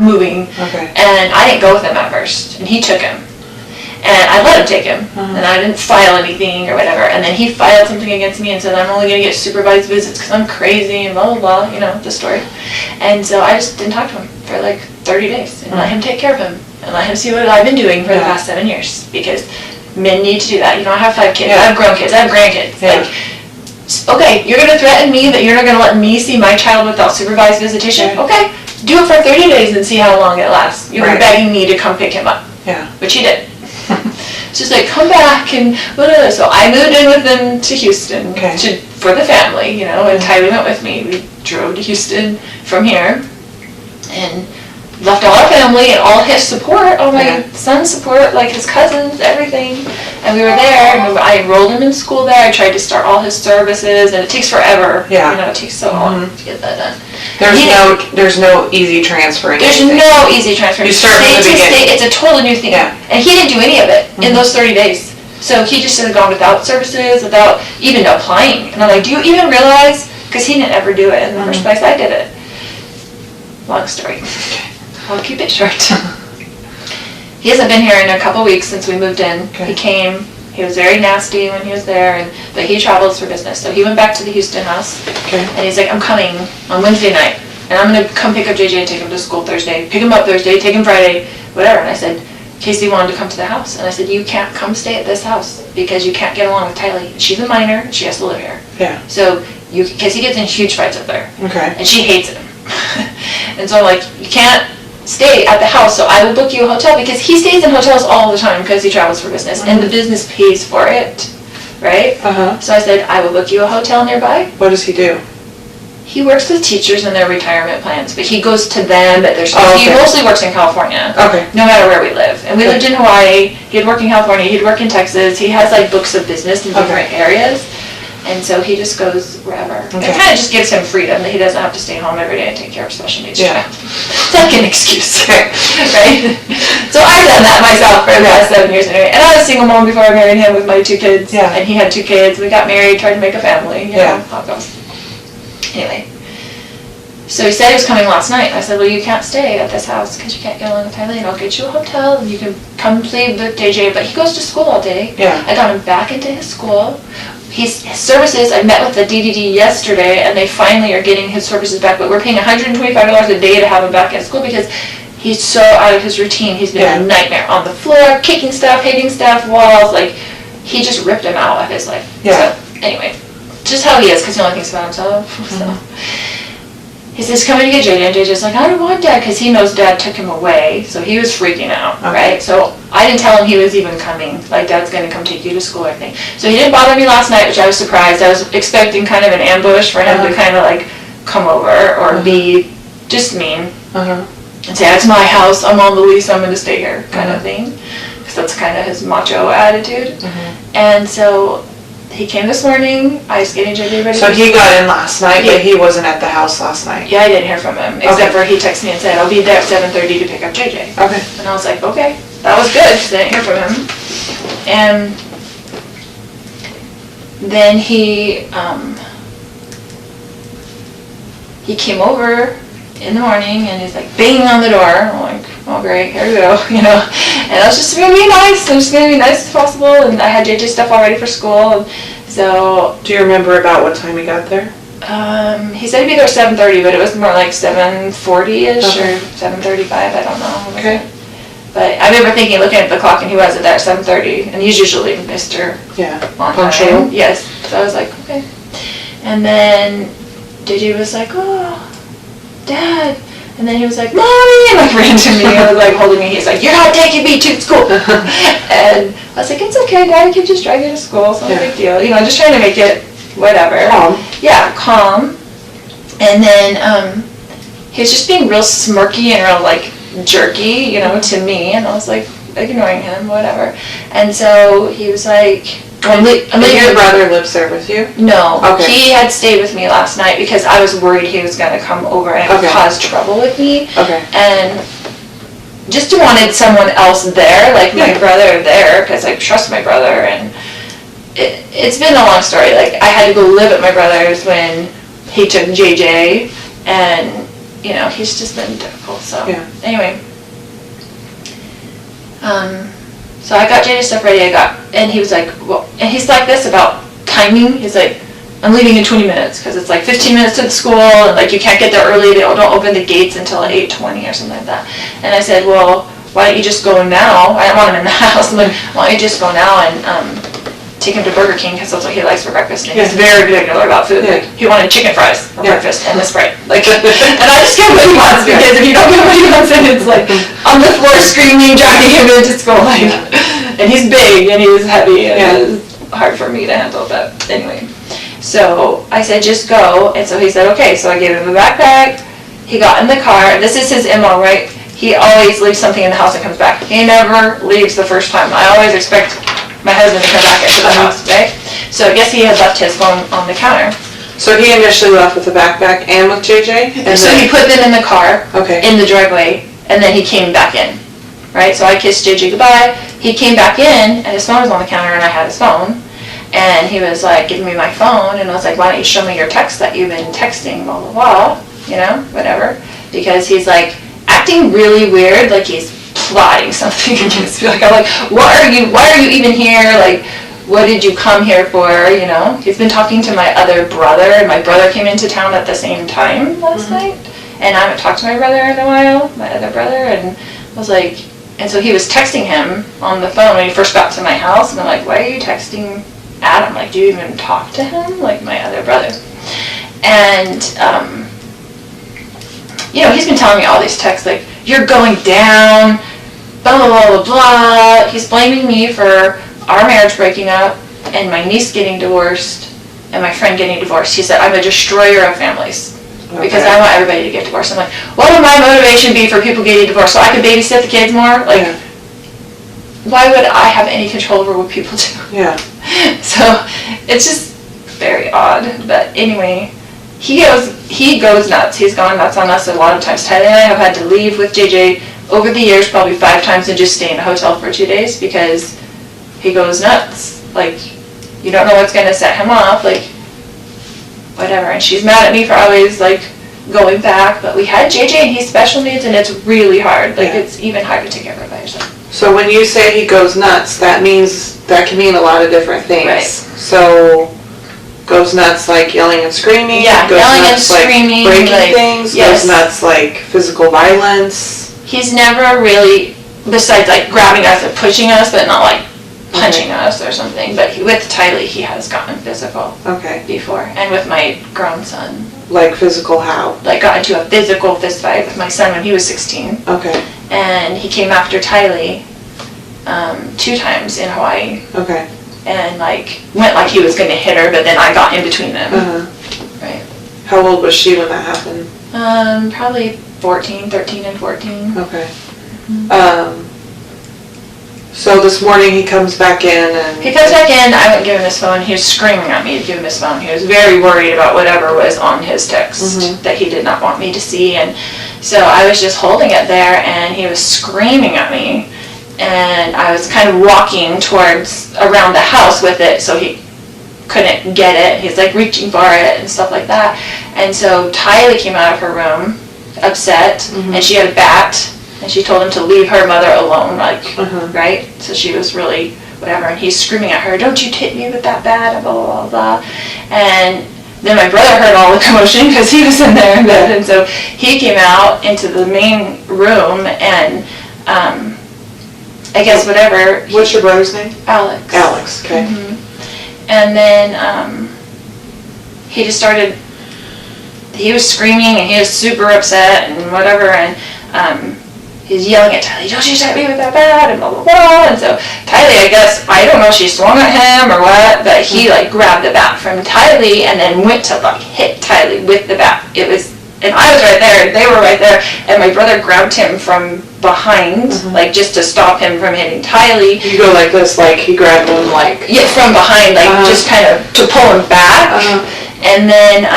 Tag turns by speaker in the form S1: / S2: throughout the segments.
S1: moving.
S2: Okay.
S1: And I didn't go with him at first, and he took him. And I let him take him, and I didn't file anything or whatever. And then he filed something against me and said, I'm only going to get supervised visits because I'm crazy and blah, blah, blah, you know, the story. And so I just didn't talk to him for like 30 days and let him take care of him and let him see what I've been doing for the past 7 years, because men need to do that. You know, I have 5 kids, I have grown kids, I have grandkids.
S2: Yeah.
S1: Like, okay, you're going to threaten me that you're not going to let me see my child without supervised visitation? Okay, do it for 30 days and see how long it lasts. You'll be begging me to come pick him up.
S2: Yeah.
S1: Which he did. It's just like, come back and whatever. So I moved in with them to Houston for the family, you know, and Tylee went with me. We drove to Houston from here and left all our family and all his support, all my son's support, like his cousins, everything. And we were there, and I enrolled him in school there. I tried to start all his services, and it takes forever.
S2: Yeah.
S1: You know, it takes so long to get that done.
S2: There's no easy transferring.
S1: There's no easy transfer.
S2: You start from the beginning.
S1: It's a totally new thing.
S2: Yeah.
S1: And he didn't do any of it in those 30 days. So he just had gone without services, without even applying. And I'm like, do you even realize? Because he didn't ever do it in the first place. I did it. Long story. I'll keep it short. He hasn't been here in a couple weeks since we moved in. He came. He was very nasty when he was there, but he travels for business. So he went back to the Houston house, and he's like, I'm coming on Wednesday night, and I'm going to come pick up JJ and take him to school Thursday, pick him up Thursday, take him Friday, whatever. And I said, Casey wanted to come to the house, and I said, you can't come stay at this house because you can't get along with Tylee. She's a minor, and she has to live here.
S2: Yeah.
S1: So, because he gets in huge fights up there.
S2: Okay.
S1: And she hates him. And so I'm like, you can't stay at the house, so I will book you a hotel, because he stays in hotels all the time because he travels for business, and the business pays for it, right? So I said, I will book you a hotel nearby.
S2: What does he do?
S1: He works with teachers and their retirement plans, but he goes to them at their school. He mostly works in California, no matter where we live. And we lived in Hawaii, he'd work in California, he'd work in Texas. He has like books of business in different areas. And so he just goes wherever. It kind of just gives him freedom that he doesn't have to stay home every day and take care of special needs child. It's like an excuse, right? So I've done that myself for the last 7 years anyway. And I was a single mom before I married him with my 2 kids. And he had 2 kids. We got married, tried to make a family. You know how it goes. Anyway. So he said he was coming last night. I said, well, you can't stay at this house because you can't get along with Tylee. I'll get you a hotel and you can come play with JJ. But he goes to school all day. I got him back into his school. His services, I met with the DDD yesterday, and they finally are getting his services back, but we're paying $125 a day to have him back at school because he's so out of his routine. He's been a nightmare on the floor, kicking stuff, hitting stuff, walls, like, he just ripped him out of his life. So, anyway, just how he is, because he only thinks about himself, so. He says, coming to get JJ, and JJ's like, I don't want Dad, because he knows Dad took him away, so he was freaking out, right? So I didn't tell him he was even coming, like, Dad's going to come take you to school or anything. So he didn't bother me last night, which I was surprised. I was expecting kind of an ambush for him to kind of, like, come over or be just mean and say, it's my house, I'm on the lease, I'm going to stay here, kind of thing, because that's kind of his macho attitude. And so he came this morning. I was getting JJ ready.
S2: So he got in last night, but he wasn't at the house last night?
S1: Yeah, I didn't hear from him, except for he texted me and said, I'll be there at 7:30 to pick up JJ. And I was like, okay, that was good, because I didn't hear from him. And then he came over in the morning, and he's like banging on the door. I'm like, oh great, here we go, you know. And I was just going to be nice. I'm just going to be nice as possible. And I had JJ stuff all ready for school. And so.
S2: Do you remember about what time he got there?
S1: He said he'd be there at 7:30, but it was more like 7:40ish or 7:35. I don't know. But I remember looking at the clock, and he wasn't there at 7:30, and he's usually Mr.
S2: Punctual.
S1: Yes. So I was like, okay. And then JJ was like, oh, Dad. And then he was like, Mommy, and like ran to me and was like holding me. He's like, you're not taking me to school. And I was like, it's okay, Dad, I can just drive you to school. It's not a big deal. You know, just trying to make it whatever.
S2: Calm.
S1: Yeah, calm. And then he was just being real smirky and real like jerky, you know, to me. And I was like ignoring him, whatever. And so he was like,
S2: Did your brother lives there with you?
S1: No. He had stayed with me last night because I was worried he was going to come over and cause trouble with me. And just wanted someone else there, like my brother there, because I trust my brother. And it's been a long story. Like, I had to go live at my brother's when he took JJ, and you know, he's just been difficult, so.
S2: Yeah.
S1: Anyway. So I got JJ's stuff ready, and he was like, well, and he's like this about timing, he's like, I'm leaving in 20 minutes, because it's like 15 minutes to the school, and like you can't get there early, they don't open the gates until 8:20 or something like that. And I said, well, why don't you just go now? I don't want him in the house. I'm like, why don't you just go now and take him to Burger King, because that's what he likes for breakfast. And he's very particular about food. Like, he wanted chicken fries for breakfast and the Sprite. Like, and I just give him what he wants, because if you don't give him what he wants, then it's like on the floor screaming, dragging him into school. Like, and he's big and he's heavy and it's hard for me to handle. But anyway, so I said, just go. And so he said, okay. So I gave him a backpack. He got in the car. This is his MO, right? He always leaves something in the house and comes back. He never leaves the first time. I always expect my husband to come back into the house, right? So I guess he had left his phone on the counter.
S2: So he initially left with the backpack and with JJ? And
S1: so he put them in the car,
S2: okay,
S1: in the driveway, and then he came back in, right? So I kissed JJ goodbye. He came back in, and his phone was on the counter, and I had his phone. And he was like, giving me my phone, and I was like, why don't you show me your text that you've been texting, blah, blah, blah, you know, whatever. Because he's like acting really weird, like he's plotting something against me. Like, I'm like, why are you even here? Like, what did you come here for, you know? He's been talking to my other brother, and my brother came into town at the same time last night. And I haven't talked to my brother in a while, my other brother, and I was like, and so he was texting him on the phone when he first got to my house, and I'm like, why are you texting Adam? Like, do you even talk to him? Like, my other brother. And, you know, he's been telling me all these texts, like, you're going down, blah, blah, blah, blah, blah. He's blaming me for our marriage breaking up and my niece getting divorced and my friend getting divorced. He said, I'm a destroyer of families because I want everybody to get divorced. I'm like, what would my motivation be for people getting divorced? So I could babysit the kids more? Like, why would I have any control over what people do?
S2: Yeah.
S1: So it's just very odd. But anyway, he goes nuts. He's gone nuts on us a lot of times. Tyler and I have had to leave with JJ over the years probably 5 times and just stay in a hotel for 2 days because he goes nuts. Like, you don't know what's going to set him off. Like, whatever. And she's mad at me for always, like, going back. But we had JJ and he's special needs and it's really hard. Like, it's even hard to take care of it by yourself.
S2: So when you say he goes nuts, that can mean a lot of different things.
S1: Right.
S2: So goes nuts like yelling and screaming.
S1: Yeah,
S2: goes
S1: yelling
S2: nuts
S1: and screaming.
S2: Like breaking
S1: like,
S2: things.
S1: Yes.
S2: Goes nuts like physical violence.
S1: He's never really, besides like grabbing us and pushing us, but not like punching us or something. But with Tylee, he has gotten physical.
S2: Okay.
S1: Before, and with my grown son.
S2: Like physical how?
S1: Like got into a physical fist fight with my son when he was 16.
S2: Okay.
S1: And he came after Tylee 2 times in Hawaii.
S2: Okay.
S1: And like went like he was going to hit her, but then I got in between them. Right.
S2: How old was she when that happened?
S1: Probably 13 and 14.
S2: Okay. So this morning he comes back in and...
S1: He comes back in, I wouldn't give him his phone. He was screaming at me to give him his phone. He was very worried about whatever was on his text that he did not want me to see. And so I was just holding it there and he was screaming at me. And I was kind of walking around the house with it so he couldn't get it. He's like reaching for it and stuff like that. And so Tylee came out of her room upset and she had a bat. And she told him to leave her mother alone, like, right? So she was really, whatever, and he's screaming at her, don't you hit me with that bat, blah, blah, blah, blah. And then my brother heard all the commotion because he was in there in bed, and so he came out into the main room, and I guess whatever.
S2: What's your brother's name?
S1: Alex.
S2: Alex, okay.
S1: And then he just started, he was screaming, and he was super upset, and whatever, and he's yelling at Tylee, don't you hit me with that bat, and blah, blah, blah. And so Tylee, I guess, I don't know if she swung at him or what, but he like grabbed the bat from Tylee and then went to like hit Tylee with the bat. And I was right there, and they were right there, and my brother grabbed him from behind, like just to stop him from hitting Tylee.
S2: You go like this, like he grabbed him like...
S1: Yeah, from behind, like just kind of to pull him back. And then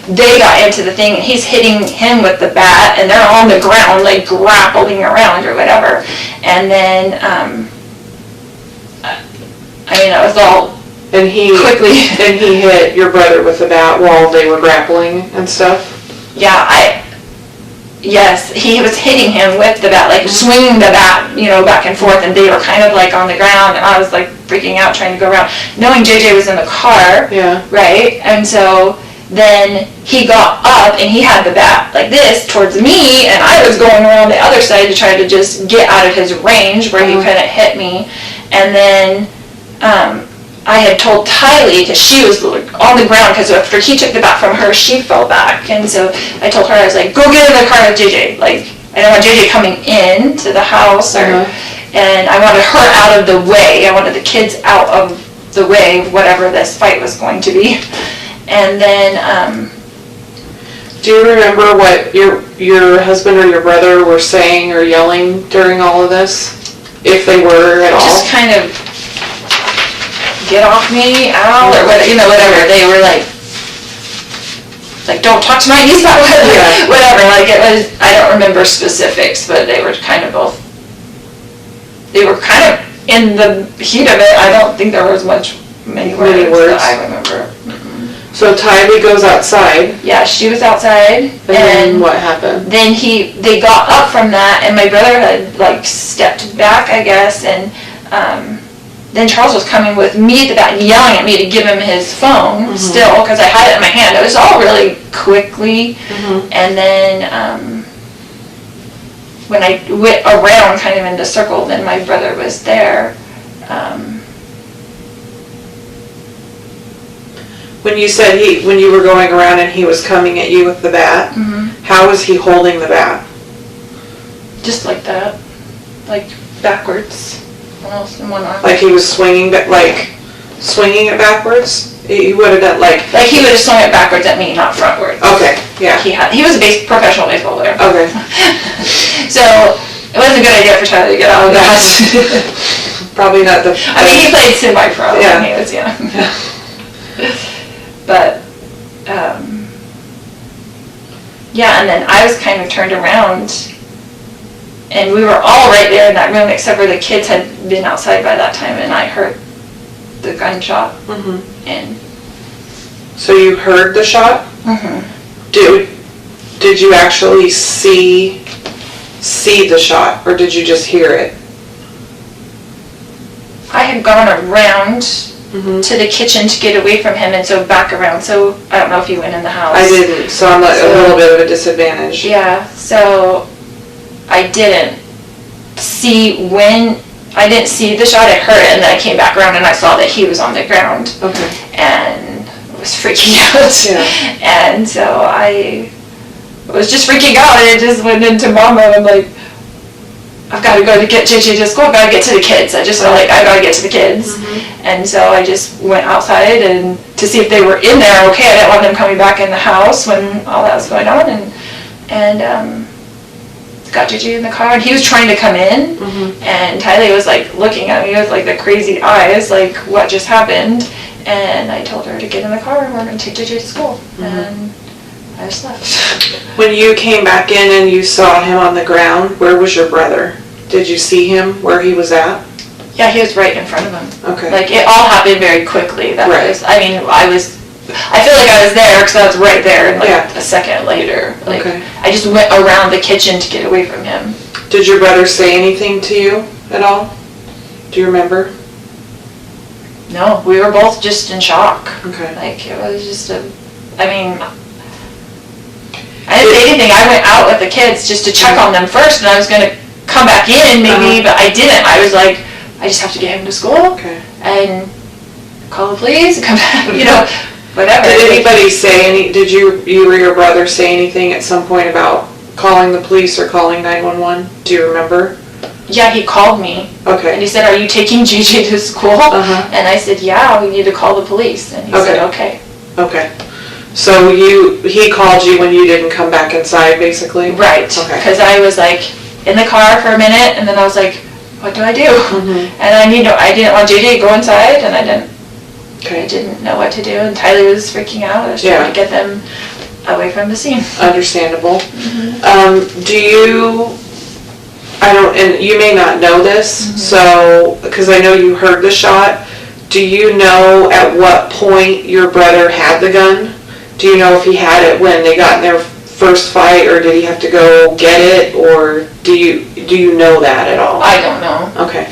S1: they got into the thing, and he's hitting him with the bat, and they're on the ground, like grappling around or whatever. And then, it was all
S2: and he
S1: quickly.
S2: And he hit your brother with the bat while they were grappling and stuff?
S1: Yeah, Yes, he was hitting him with the bat, like swinging the bat, back and forth, and they were kind of like on the ground, and I was like freaking out trying to go around, knowing JJ was in the car, right? And so then he got up and he had the bat like this towards me, and I was going around the other side to try to just get out of his range where he couldn't hit me. And then I had told Tylee, because she was on the ground, because after he took the bat from her, she fell back. And so I told her, I was like, go get in the car with JJ. Like, I don't want JJ coming in to the house, and I wanted her out of the way. I wanted the kids out of the way of whatever this fight was going to be. And then,
S2: do you remember what your husband or your brother were saying or yelling during all of this? If they were at all?
S1: Just kind of, get off me, ow, or whatever. They were like, don't talk to my niece about whatever. Like, it was, I don't remember specifics, but they were kind of in the heat of it. I don't think there was many words that I remember.
S2: So Tylee goes outside.
S1: Yeah, she was outside.
S2: And then what happened?
S1: Then they got up from that, and my brother had stepped back, I guess, and then Charles was coming with me at the back, yelling at me to give him his phone still, because I had it in my hand. It was all really quickly. And then when I went around kind of in the circle, then my brother was there.
S2: When you said when you were going around and he was coming at you with the bat, how was he holding the bat?
S1: Just like that, like backwards. In one arm.
S2: Like he was swinging it backwards? He would have done like
S1: he would have swung it backwards at me, not frontwards.
S2: Okay, yeah.
S1: He was a professional baseball player.
S2: Okay.
S1: So it wasn't a good idea for Charlie to get out of that.
S2: Probably not the.
S1: I mean, he played semi-pro when he was young. But and then I was kind of turned around. And we were all right there in that room, except for the kids had been outside by that time, and I heard the gunshot. And
S2: so you heard the shot? Did you actually see the shot, or did you just hear it?
S1: I had gone around to the kitchen to get away from him, and so back around. So I don't know if you went in the house.
S2: I didn't, so I'm a little bit of a disadvantage.
S1: Yeah, so I didn't see the shot. I heard it, and then I came back around and I saw that he was on the ground.
S2: Okay.
S1: And was freaking out.
S2: Yeah.
S1: And so I was just freaking out, and it just went into mom mode. I'm like, I've got to go to get JJ to school. I've got to get to the kids. I just felt like I got to get to the kids. And so I just went outside and to see if they were in there okay. I didn't want them coming back in the house when all that was going on. And got JJ in the car, and he was trying to come in, and Tylee was looking at me with the crazy eyes, what just happened. And I told her to get in the car and we're going to take JJ to school. And I just left.
S2: When you came back in and you saw him on the ground, where was your brother? Did you see him where he was at?
S1: Yeah, he was right in front of him.
S2: Okay.
S1: It all happened very quickly. I feel like I was there because I was right there, and a second later. I just went around the kitchen to get away from him.
S2: Did your brother say anything to you at all? Do you remember?
S1: No, we were both just in shock.
S2: Okay.
S1: It was just I didn't say anything. I went out with the kids just to check on them first, and I was going to come back in maybe, but I didn't. I was like, I just have to get him to school.
S2: Okay.
S1: And call the police, come back, whatever.
S2: Did anybody say did you or your brother say anything at some point about calling the police or calling 911? Do you remember?
S1: Yeah, he called me.
S2: Okay.
S1: And he said, are you taking JJ to school? And I said, yeah, we need to call the police. And he said, okay.
S2: Okay. So he called you when you didn't come back inside, basically?
S1: Right.
S2: Okay.
S1: Because I was in the car for a minute, and then I was like, what do I do? And I didn't want JJ to go inside, and I didn't know what to do, and Tylee was freaking out. I was trying to get them away from the scene.
S2: Understandable. And you may not know this, so, because I know you heard the shot, do you know at what point your brother had the gun? Do you know if he had it when they got in their first fight, or did he have to go get it, or do you know that at all?
S1: I don't know.
S2: Okay.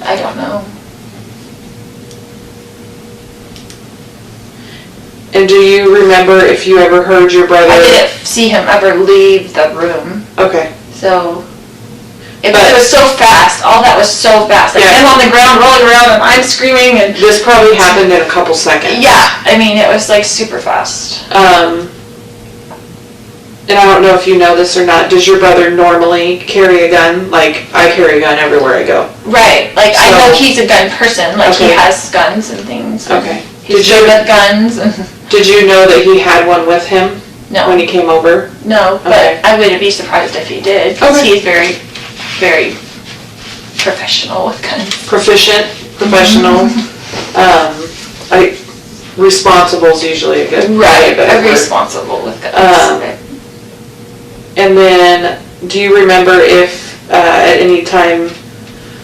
S1: I don't know.
S2: And do you remember if you ever heard your brother?
S1: I didn't see him ever leave the room.
S2: Okay.
S1: So, it was so fast. All that was so fast. Like him on the ground, rolling around, and I'm screaming. And
S2: this probably happened in a couple seconds.
S1: Yeah, I mean, it was like super fast.
S2: And I don't know if you know this or not, does your brother normally carry a gun? Like, I carry a gun everywhere I go.
S1: Right, like I know he's a gun person, like he has guns and things.
S2: Okay.
S1: He's good with guns.
S2: Did you know that he had one with him?
S1: No.
S2: When he came over?
S1: No, but I wouldn't be surprised if he did, because he's very, very professional with guns.
S2: Proficient, professional. Responsible is usually a good
S1: right, responsible with guns.
S2: And then, do you remember if at any time,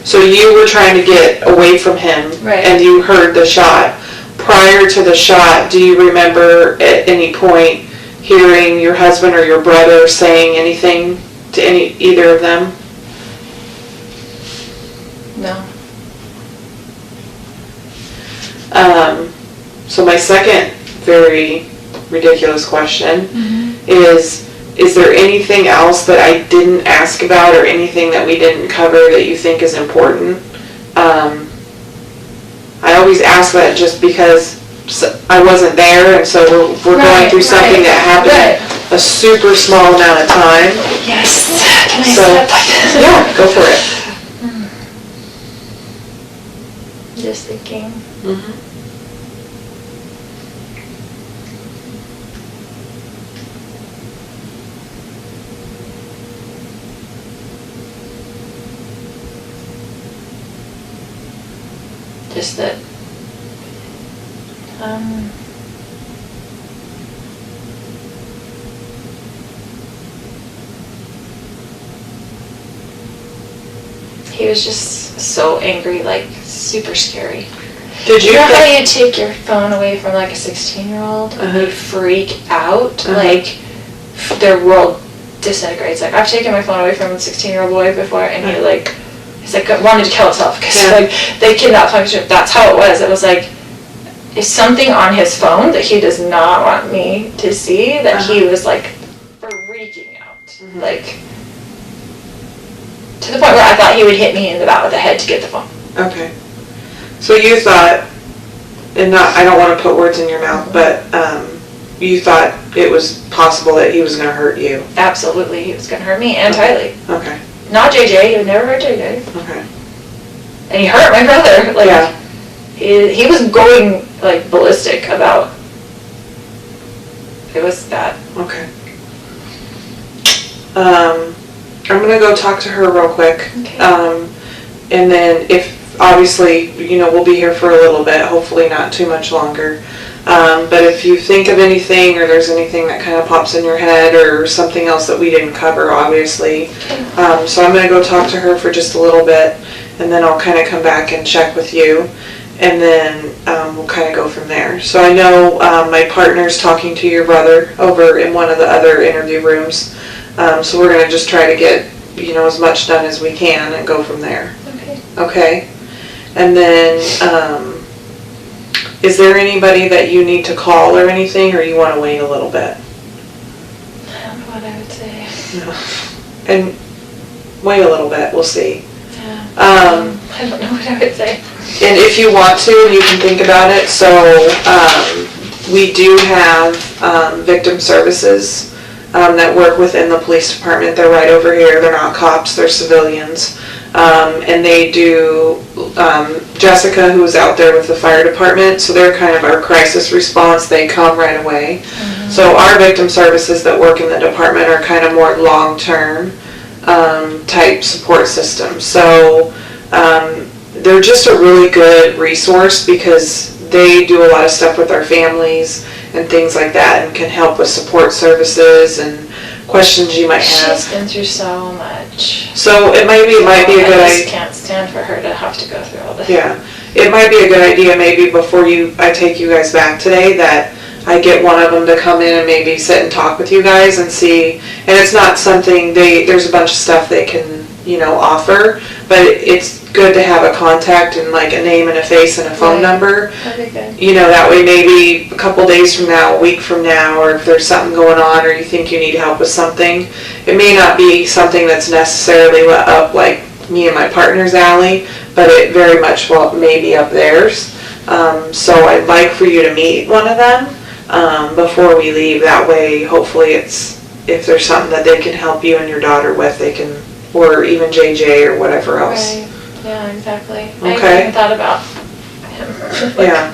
S2: so you were trying to get away from him, and you heard the shot. Prior to the shot, do you remember at any point hearing your husband or your brother saying anything to either of them?
S1: No.
S2: So my second very ridiculous question is there anything else that I didn't ask about or anything that we didn't cover that you think is important? I always ask that just because I wasn't there, and so we're going through something that happened a super small amount of time.
S1: Yes. Can I step?
S2: Yeah, go for it.
S1: Just thinking. Just that he was just so angry, like super scary.
S2: Did you
S1: know how you take your phone away from like a 16-year-old and they freak out? Like their world disintegrates. Like I've taken my phone away from a 16-year-old boy before, and he's like wanted to kill himself because like they kidnapped him. That's how it was. It was like it's something on his phone that he does not want me to see. That he was like freaking out, like to the point where I thought he would hit me in the back of the head to get the phone.
S2: Okay. So you thought, and I don't want to put words in your mouth, but you thought it was possible that he was going to hurt you.
S1: Absolutely, he was going to hurt me and Tylee.
S2: Okay.
S1: Not JJ. He would never hurt JJ.
S2: Okay.
S1: And he hurt my brother. Like he was going like ballistic about. It was bad.
S2: Okay. I'm gonna go talk to her real quick.
S1: Okay.
S2: And then if obviously we'll be here for a little bit, hopefully not too much longer. But if you think of anything or there's anything that kind of pops in your head or something else that we didn't cover, obviously. So I'm going to go talk to her for just a little bit, and then I'll kind of come back and check with you, and then we'll kind of go from there. So I know my partner's talking to your brother over in one of the other interview rooms. So we're going to just try to get as much done as we can and go from there. Okay? And then is there anybody that you need to call or anything, or you want to wait a little bit?
S1: I don't know what I would say.
S2: No. And wait a little bit, we'll see.
S1: Yeah. I don't know what I would say.
S2: And if you want to, you can think about it. So we do have victim services that work within the police department. They're right over here. They're not cops, they're civilians. And they do, Jessica, who's out there with the fire department, so they're kind of our crisis response. They come right away. So our victim services that work in the department are kind of more long-term type support systems. So they're just a really good resource because they do a lot of stuff with our families and things like that, and can help with support services and questions you might have.
S1: She's been through so much.
S2: So it might be a good idea.
S1: I just can't stand for her to have to go through all this.
S2: Yeah, it might be a good idea maybe before I take you guys back today that I get one of them to come in and maybe sit and talk with you guys and see, and it's not something, there's a bunch of stuff they can, offer, but it's good to have a contact and like a name and a face and a phone number.
S1: That'd be good.
S2: That way maybe a couple days from now, a week from now, or if there's something going on or you think you need help with something, it may not be something that's necessarily up like me and my partner's alley, but it very much may be up theirs. So I'd like for you to meet one of them before we leave. That way, hopefully if there's something that they can help you and your daughter with, they can, or even JJ or whatever else.
S1: Right. Yeah, exactly.
S2: Okay.
S1: I hadn't even thought about him.
S2: Yeah.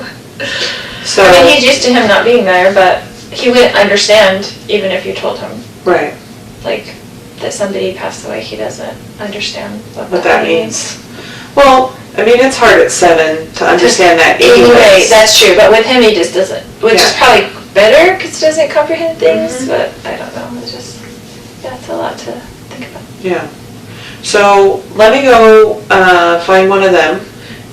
S2: So.
S1: I mean, he's used to him not being there, but he wouldn't understand even if you told him.
S2: Right.
S1: Like, that somebody passed away, he doesn't understand what
S2: that means. Well, I mean, it's hard at 7 to understand that
S1: anyway. That's true, but with him, he just doesn't, which is probably better because he doesn't comprehend things, but I don't know, it's just, that's a lot to think about.
S2: Yeah. So let me go find one of them,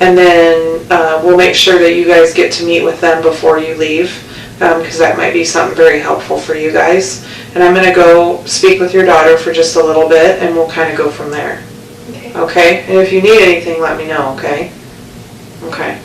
S2: and then we'll make sure that you guys get to meet with them before you leave, because that might be something very helpful for you guys. And I'm going to go speak with your daughter for just a little bit, and we'll kind of go from there.
S1: Okay.
S2: Okay? And if you need anything, let me know, okay? Okay.